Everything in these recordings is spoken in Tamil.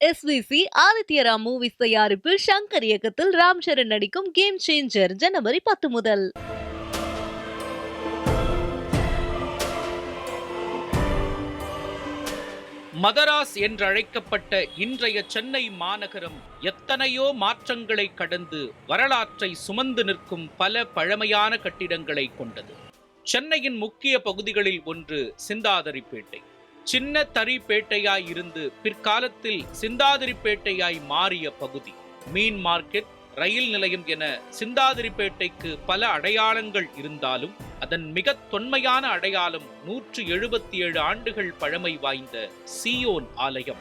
SVC ஆதித்யராம் மூவிஸ் தயாரிப்பில் ஷங்கர் இயக்கத்தில் ராம் சரண் நடிக்கும் கேம் சேஞ்சர் ஜனவரி 10 முதல். மதராஸ் என்றழைக்கப்பட்ட இன்றைய சென்னை மாநகரம் எத்தனையோ மாற்றங்களை கடந்து வரலாற்றை சுமந்து நிற்கும் பல பழமையான கட்டிடங்களை கொண்டது. சென்னையின் முக்கிய பகுதிகளில் ஒன்று சிந்தாதிரிப்பேட்டை. சின்ன தறிப்பேட்டையாய் இருந்து பிற்காலத்தில் சிந்தாதிரிப்பேட்டையாய் மாறிய பகுதி. மீன் மார்க்கெட், ரயில் நிலையம் என சிந்தாதிரிப்பேட்டைக்கு பல அடையாளங்கள் இருந்தாலும் அதன் மிக தொன்மையான அடையாளம் 177 ஆண்டுகள் பழமை வாய்ந்த சீயோன் ஆலயம்.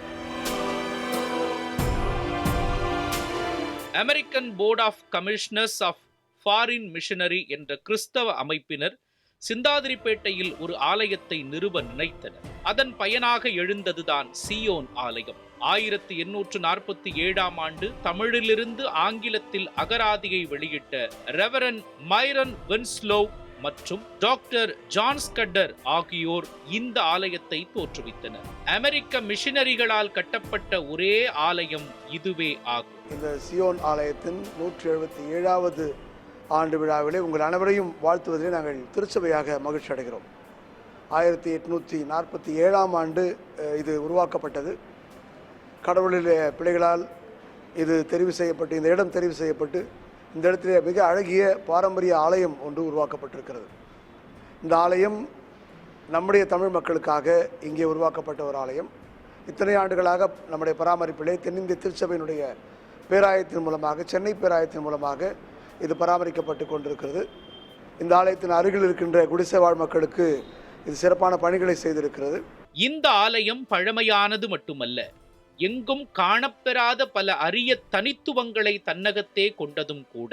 American board of commissioners of foreign missionary என்ற கிறிஸ்தவ அமைப்பினர் சிந்தாதிரிப்பேட்டையில் ஒரு ஆலயத்தை நிறுவ நினைத்தனர். அதன் பயனாக எழுந்ததுதான் சீயோன் ஆலயம். 1847 ஆண்டு தமிழிலிருந்து ஆங்கிலத்தில் அகராதியை வெளியிட்ட ரெவரன் மைரன் வின்ஸ்லோவ் மற்றும் டாக்டர் ஜான் ஸ்கட்டர் ஆகியோர் இந்த ஆலயத்தை தோற்றுவித்தனர். அமெரிக்க மிஷனரிகளால் கட்டப்பட்ட ஒரே ஆலயம் இதுவே ஆகும். இந்த சீயோன் ஆலயத்தின் 177வது ஆண்டு விழாவிலே உங்கள் அனைவரையும் வாழ்த்துவதிலே நாங்கள் திருச்சபையாக மகிழ்ச்சி அடைகிறோம். 1847 ஆண்டு இது உருவாக்கப்பட்டது. கடவுளிலே பிள்ளைகளால் இது தெரிவு செய்யப்பட்டு, இந்த இடம் தெரிவு செய்யப்பட்டு, இந்த இடத்திலே மிக அழகிய பாரம்பரிய ஆலயம் ஒன்று உருவாக்கப்பட்டிருக்கிறது. இந்த ஆலயம் நம்முடைய தமிழ் மக்களுக்காக இங்கே உருவாக்கப்பட்ட ஒரு ஆலயம். இத்தனை ஆண்டுகளாக நம்முடைய பராமரிப்பிலே தென்னிந்திய திருச்சபையினுடைய பேராயத்தின் மூலமாக, சென்னை பேராயத்தின் மூலமாக இது பராமரிக்கப்பட்டு கொண்டிருக்கிறது. இந்த ஆலயத்தின் அருகில் இருக்கின்ற குடிசை வாழ் மக்களுக்கு இது சிறப்பான பணிகளை செய்திருக்கிறது. இந்த ஆலயம் பழமையானது மட்டுமல்ல, எங்கும் காணப்பெறாத பல அரிய தனித்துவங்களை தன்னகத்தே கொண்டதும் கூட.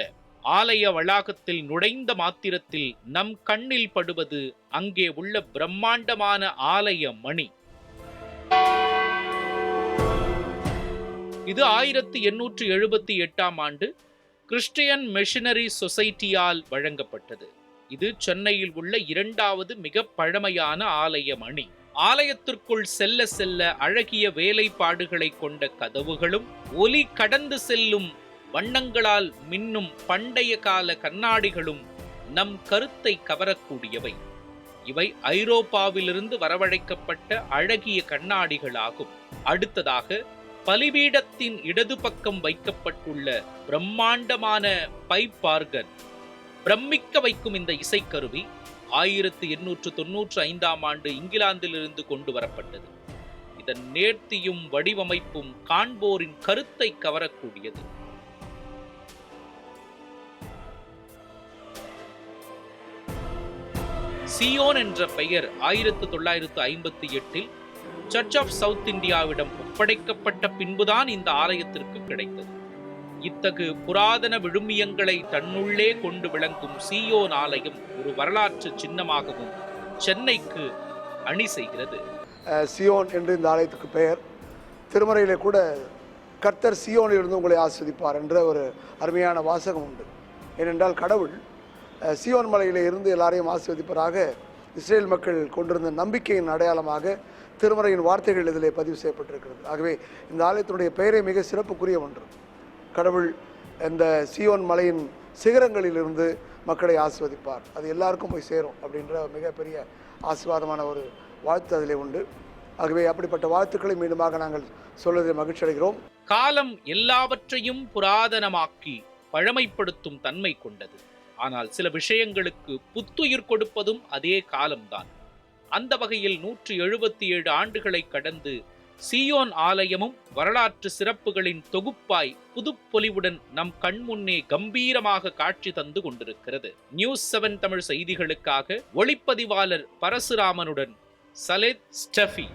ஆலய வளாகத்தில் நுழைந்த மாத்திரத்தில் நம் கண்ணில் படுவது அங்கே உள்ள பிரம்மாண்டமான ஆலய மணி. இது 1878 ஆண்டு கிறிஸ்டியன் மிஷனரி சொசைட்டியால் வழங்கப்பட்டது. இது சென்னையில் உள்ள 2வது மிக பழமையான ஆலய மணி. ஆலயத்திற்குள் செல்ல செல்ல அழகிய வேலைப்பாடுகளை கொண்ட கதவுகளும் ஒலி கடந்து செல்லும் வண்ணங்களால் மின்னும் பண்டைய கால கண்ணாடிகளும் நம் கருத்தை கவரக்கூடியவை. இவை ஐரோப்பாவிலிருந்து வரவழைக்கப்பட்ட அழகிய கண்ணாடிகளாகும். அடுத்ததாக பலிபீடத்தின் இடது பக்கம் வைக்கப்பட்டுள்ள பிரம்மாண்டமான பைப் ஆர்கன். பிரமிக்க வைக்கும் இந்த இசைக்கருவி 1895 ஆண்டு இங்கிலாந்திலிருந்து கொண்டு வரப்பட்டது. இதன் நேர்த்தியும் வடிவமைப்பும் காண்போரின் கருத்தை கவரக்கூடியது. சீயோன் என்ற பெயர் 1958 சர்ச் ஆஃப் சவுத் இந்தியாவிடம் ஒப்படைக்கப்பட்ட பின்புதான் இந்த ஆலயத்திற்கு கிடைத்தது. இத்தகு புராதன விழுமியங்களை தன்னுள்ளே கொண்டு விளங்கும் சீயோன் ஆலயம் ஒரு வரலாற்று சின்னமாகவும் சென்னைக்கு அணி செய்கிறது. சீயோன் என்று இந்த ஆலயத்துக்கு பெயர். திருமறையிலே கூட கர்த்தர் சீயோனில் இருந்து உங்களை ஆஸ்வதிப்பார் என்ற ஒரு அருமையான வாசகம் உண்டு. ஏனென்றால் கடவுள் சீயோன் மலையிலே இருந்து எல்லாரையும் ஆஸ்வதிப்பதாக இஸ்ரேல் மக்கள் கொண்டிருந்த நம்பிக்கையின் அடையாளமாக திருமறையின் வார்த்தைகள் இதிலே பதிவு செய்யப்பட்டிருக்கிறது. ஆகவே இந்த ஆலயத்தினுடைய பெயரே மிக சிறப்புக்குரிய ஒன்று. கடவுள் இந்த சீயோன் மலையின் சிகரங்களிலிருந்து மக்களை ஆசிர்வதிப்பார், அது எல்லாருக்கும் போய் சேரும் அப்படின்ற மிகப்பெரிய ஆசீர்வாதமான ஒரு வாழ்த்து அதிலே உண்டு. ஆகவே அப்படிப்பட்ட வாழ்த்துக்களை மீண்டுமாக நாங்கள் சொல்வதில் மகிழ்ச்சி அடைகிறோம். காலம் எல்லாவற்றையும் புராதனமாக்கி பழமைப்படுத்தும் தன்மை கொண்டது. ஆனால் சில விஷயங்களுக்கு புத்துயிர் கொடுப்பதும் அதே காலம்தான். அந்த வகையில் 177 ஆண்டுகளை கடந்து சீயோன் ஆலயமும் வரலாற்று சிறப்புகளின் தொகுப்பாய் புதுப்பொலிவுடன் நம் கண்முன்னே கம்பீரமாக காட்சி தந்து கொண்டிருக்கிறது. நியூஸ் 7 தமிழ் செய்திகளுக்காக ஒளிப்பதிவாளர் பரசுராமனுடன் சலேத் ஸ்டெஃபி.